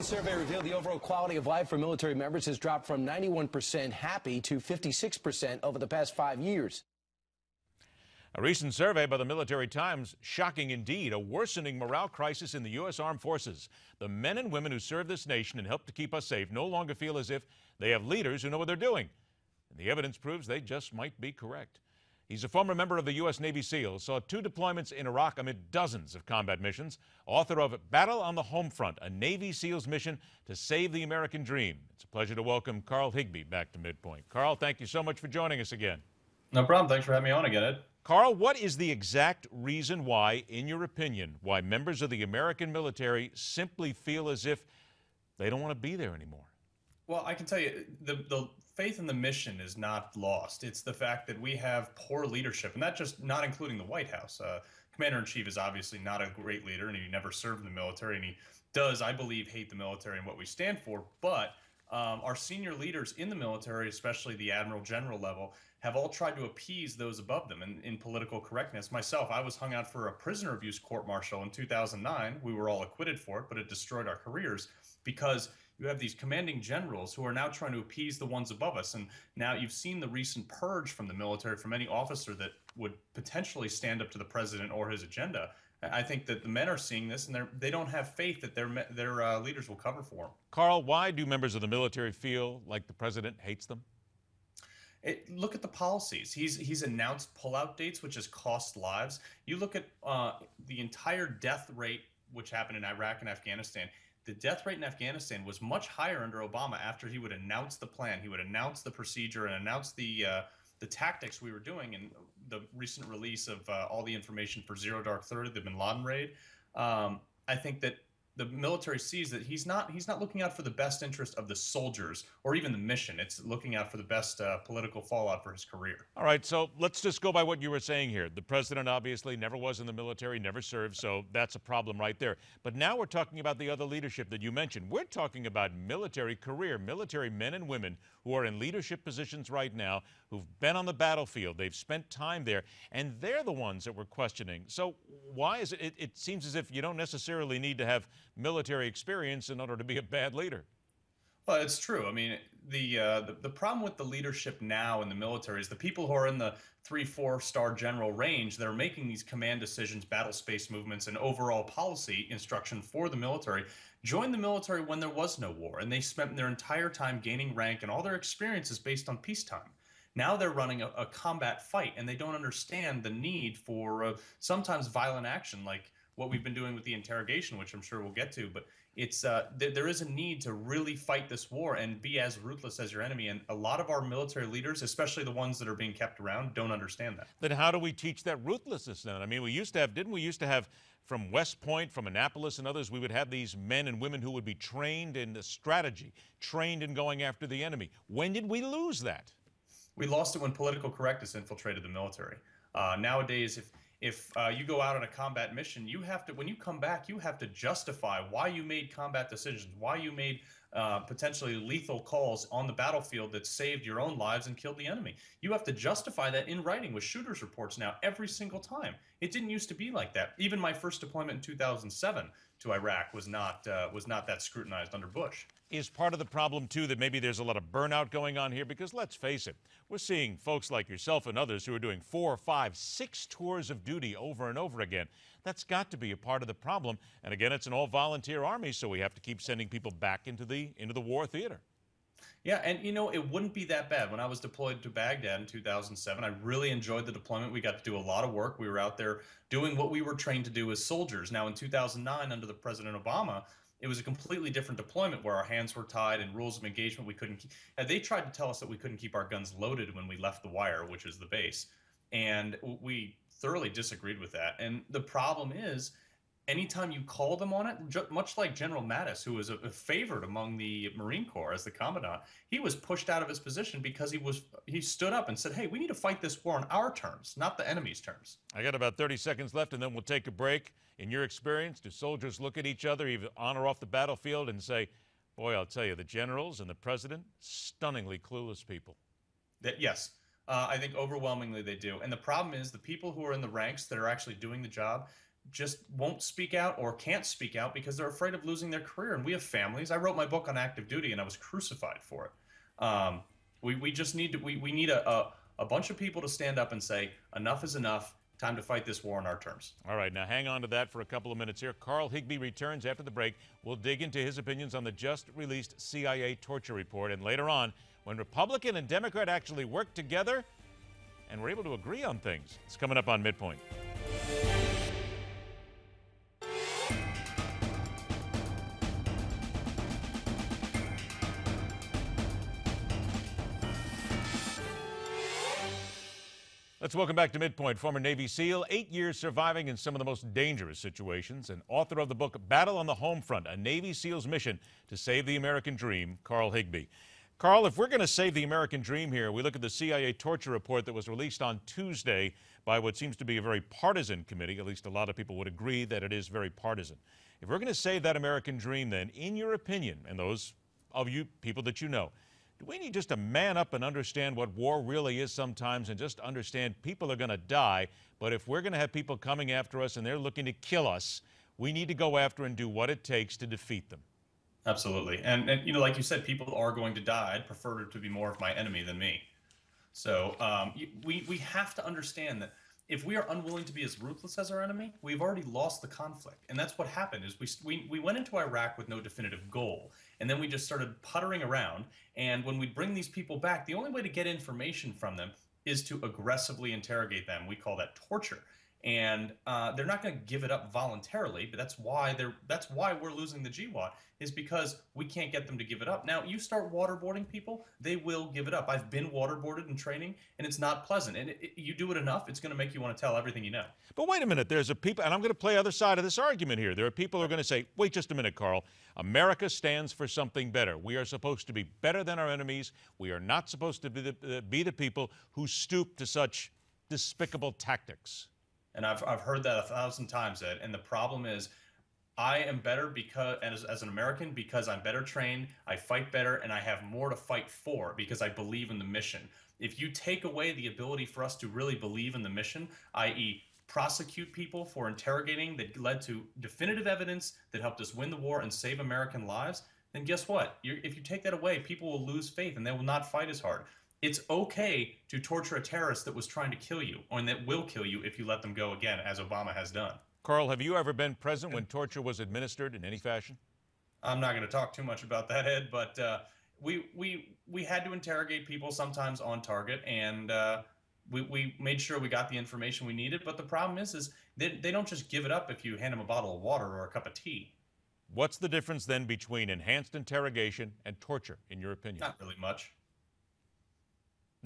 Survey revealed the overall quality of life for military members has dropped from 91% happy to 56% over the past 5 years. A recent survey by the Military Times, shocking indeed, a worsening morale crisis in the U.S. Armed Forces. The men and women who serve this nation and help to keep us safe no longer feel as if they have leaders who know what they're doing. And the evidence proves they just might be correct. He's a former member of the U.S. Navy SEALs, saw 2 deployments in Iraq amid dozens of combat missions, author of Battle on the Home Front, a Navy SEALs mission to save the American dream. It's a pleasure to welcome Carl Higbie back to MidPoint. Carl, thank you so much for joining us again. No problem. Thanks for having me on again, Ed. Carl, what is the exact reason why, in your opinion, why members of the American military simply feel as if they don't want to be there anymore? Well, I can tell you, the faith in the mission is not lost. It's the fact that we have poor leadership, and that just not including the White House. Commander-in-Chief is obviously not a great leader, and he never served in the military, and he does, I believe, hate the military and what we stand for. But our senior leaders in the military, especially the admiral general level, have all tried to appease those above them in political correctness. Myself, I was hung out for a prisoner abuse court-martial in 2009. We were all acquitted for it, but it destroyed our careers because you have these commanding generals who are now trying to appease the ones above us. And now you've seen the recent purge from the military from any officer that would potentially stand up to the president or his agenda. I think that the men are seeing this, and they don't have faith that their leaders will cover for them. Carl, why do members of the military feel like the president hates them? Look at the policies. He's announced pullout dates, which has cost lives. You look at the entire death rate, which happened in Iraq and Afghanistan. The death rate in Afghanistan was much higher under Obama after he would announce the plan. He would announce the procedure and announce the tactics we were doing. And the recent release of all the information for Zero Dark 30, the Bin Laden raid, I think that the military sees that he's not looking out for the best interest of the soldiers or even the mission. It's looking out for the best political fallout for his career. All right, so let's just go by what you were saying here. The president obviously never was in the military, never served, so that's a problem right there. But now we're talking about the other leadership that you mentioned. We're talking about military career, military men and women who are in leadership positions right now, who've been on the battlefield, they've spent time there, and they're the ones that we're questioning. So why is it, it seems as if you don't necessarily need to have military experience in order to be a bad leader. Well, it's true. I mean, the problem with the leadership now in the military is the people who are in the 3-4-star general range that are making these command decisions, battle space movements, and overall policy instruction for the military joined the military when there was no war, and they spent their entire time gaining rank and all their experiences based on peacetime. Now they're running a combat fight, and they don't understand the need for sometimes violent action, like what we've been doing with the interrogation, which I'm sure we'll get to. But it's there is a need to really fight this war and be as ruthless as your enemy. And a lot of our military leaders, especially the ones that are being kept around, don't understand that. Then how do we teach that ruthlessness then? I mean, we used to have, didn't we used to have from West Point, from Annapolis and others, we would have these men and women who would be trained in the strategy, trained in going after the enemy. When did we lose that? We lost it when political correctness infiltrated the military. Nowadays, if you go out on a combat mission, you have to, when you come back, you have to justify why you made combat decisions, why you made potentially lethal calls on the battlefield that saved your own lives and killed the enemy. You have to justify that in writing with shooters reports now every single time. It didn't used to be like that. Even my first deployment in 2007 to Iraq was not that scrutinized under Bush. Is part of the problem, too, that maybe there's a lot of burnout going on here? Because let's face it, we're seeing folks like yourself and others who are doing 4, 5, 6 tours of duty over and over again. That's got to be a part of the problem. And again, it's an all-volunteer army, so we have to keep sending people back into the war theater. Yeah, and you know, it wouldn't be that bad. When I was deployed to Baghdad in 2007, I really enjoyed the deployment. We got to do a lot of work. We were out there doing what we were trained to do as soldiers. Now, in 2009, under the President Obama, it was a completely different deployment where our hands were tied and rules of engagement we couldn't keep. They tried to tell us that we couldn't keep our guns loaded when we left the wire, which is the base. And we thoroughly disagreed with that. And the problem is, anytime you call them on it, much like General Mattis, who was a favorite among the Marine Corps as the commandant, he was pushed out of his position because he stood up and said, hey, we need to fight this war on our terms, not the enemy's terms. I got about 30 seconds left, and then we'll take a break. In your experience, do soldiers look at each other, either on or off the battlefield, and say, boy, I'll tell you, the generals and the president, stunningly clueless people? Yes. I think overwhelmingly they do. And the problem is the people who are in the ranks that are actually doing the job, just won't speak out or can't speak out because they're afraid of losing their career. And we have families. I wrote my book on active duty, and I was crucified for it. We just need to we need a bunch of people to stand up and say enough is enough. Time to fight this war on our terms. All right, now hang on to that for a couple of minutes here. Carl Higbie returns after the break. We'll dig into his opinions on the just-released CIA torture report. And later on, when Republican and Democrat actually work together and we're able to agree on things. It's coming up on MidPoint. Let's welcome back to MidPoint, former Navy SEAL, 8 years surviving in some of the most dangerous situations, and author of the book Battle on the Home Front, a Navy SEAL's mission to save the American dream, Carl Higbie. Carl, if we're going to save the American dream here, we look at the CIA torture report that was released on Tuesday by what seems to be a very partisan committee. At least a lot of people would agree that it is very partisan. If we're going to save that American dream, then, in your opinion, and those of you people that you know, do we need just to man up and understand what war really is sometimes and just understand people are going to die, but if we're going to have people coming after us and they're looking to kill us, we need to go after and do what it takes to defeat them? Absolutely. And you know, like you said, people are going to die. I'd prefer it to be more of my enemy than me. So we have to understand that if we are unwilling to be as ruthless as our enemy, we've already lost the conflict. And that's what happened is we went into Iraq with no definitive goal. And then we just started puttering around. And when we bring these people back, the only way to get information from them is to aggressively interrogate them. We call that torture. And they're not going to give it up voluntarily, but that's why we're losing the GWAT, is because we can't get them to give it up. Now, you start waterboarding people, they will give it up. I've been waterboarded in training, and it's not pleasant. And you do it enough, it's going to make you want to tell everything you know. But wait a minute, there's a people, and I'm going to play the other side of this argument here. There are people who are going to say, wait just a minute, Carl. America stands for something better. We are supposed to be better than our enemies. We are not supposed to be the people who stoop to such despicable tactics. And I've heard that 1,000 times, Ed. And the problem is, I am better because, as an American, because I'm better trained, I fight better, and I have more to fight for because I believe in the mission. If you take away the ability for us to really believe in the mission, i.e., prosecute people for interrogating that led to definitive evidence that helped us win the war and save American lives, then guess what? If you take that away, people will lose faith and they will not fight as hard. It's okay to torture a terrorist that was trying to kill you, and that will kill you if you let them go again, as Obama has done. Carl, have you ever been present when torture was administered in any fashion? I'm not going to talk too much about that, Ed, but we had to interrogate people sometimes on target, and we made sure we got the information we needed. But the problem is they don't just give it up if you hand them a bottle of water or a cup of tea. What's the difference then between enhanced interrogation and torture, in your opinion? Not really much.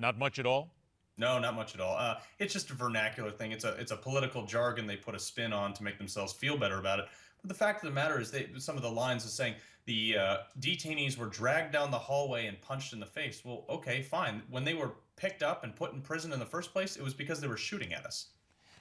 Not much at all? No, not much at all. It's just a vernacular thing. It's a political jargon they put a spin on to make themselves feel better about it. But the fact of the matter is, some of the lines are saying the detainees were dragged down the hallway and punched in the face. Well, okay, fine. When they were picked up and put in prison in the first place, it was because they were shooting at us.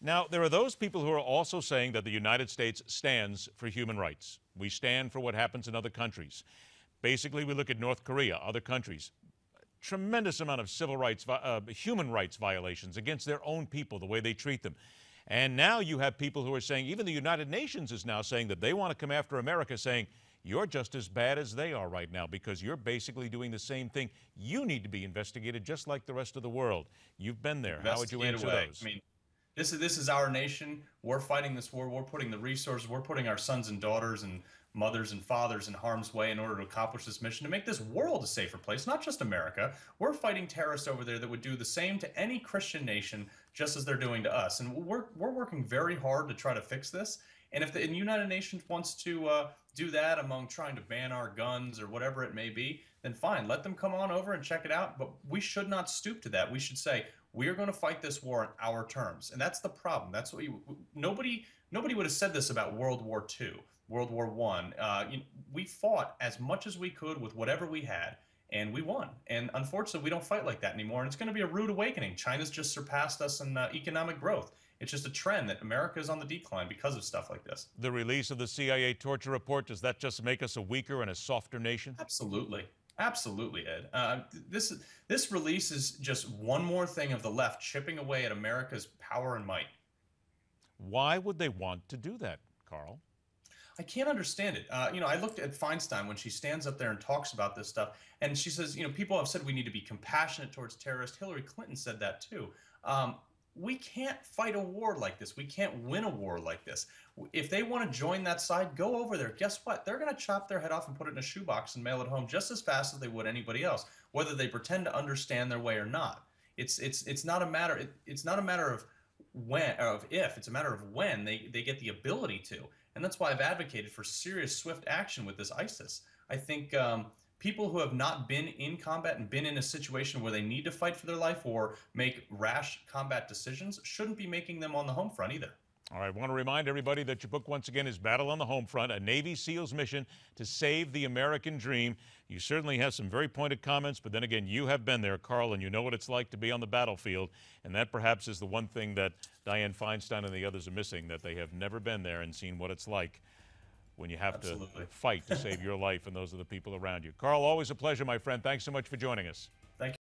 Now, there are those people who are also saying that the United States stands for human rights. We stand for what happens in other countries. Basically, we look at North Korea, other countries. Tremendous amount of civil rights, human rights violations against their own people, the way they treat them. And now you have people who are saying, even the United Nations is now saying that they want to come after America, saying, you're just as bad as they are right now because you're basically doing the same thing. You need to be investigated just like the rest of the world. You've been there. How would you answer those? I mean, this is our nation. We're fighting this war. We're putting the resources, we're putting our sons and daughters and mothers and fathers in harm's way in order to accomplish this mission, to make this world a safer place, not just America. We're fighting terrorists over there that would do the same to any Christian nation just as they're doing to us. And we're working very hard to try to fix this. And if the United Nations wants to do that among trying to ban our guns or whatever it may be, then fine, let them come on over and check it out. But we should not stoop to that. We should say, we're going to fight this war on our terms. And that's the problem. That's what nobody would have said this about World War II. World War I, we fought as much as we could with whatever we had, and we won. And unfortunately, we don't fight like that anymore, and it's going to be a rude awakening. China's just surpassed us in economic growth. It's just a trend that America is on the decline because of stuff like this. The release of the CIA torture report, does that just make us a weaker and a softer nation? Absolutely. Absolutely, Ed. This release is just one more thing of the left chipping away at America's power and might. Why would they want to do that, Carl? I can't understand it. I looked at Feinstein when she stands up there and talks about this stuff, and she says, people have said we need to be compassionate towards terrorists. Hillary Clinton said that too. We can't fight a war like this. We can't win a war like this. If they want to join that side, go over there. Guess what? They're going to chop their head off and put it in a shoebox and mail it home just as fast as they would anybody else, whether they pretend to understand their way or not. It's not a matter. It's not a matter of when or of if. It's a matter of when they get the ability to. And that's why I've advocated for serious, swift action with this ISIS. I think people who have not been in combat and been in a situation where they need to fight for their life or make rash combat decisions shouldn't be making them on the home front either. All right, I want to remind everybody that your book, once again, is Battle on the Home Front, a Navy SEALs mission to save the American dream. You certainly have some very pointed comments, but then again, you have been there, Carl, and you know what it's like to be on the battlefield, and that perhaps is the one thing that Dianne Feinstein and the others are missing, that they have never been there and seen what it's like when you have to fight to save your life and those of the people around you. Carl, always a pleasure, my friend. Thanks so much for joining us. Thank you.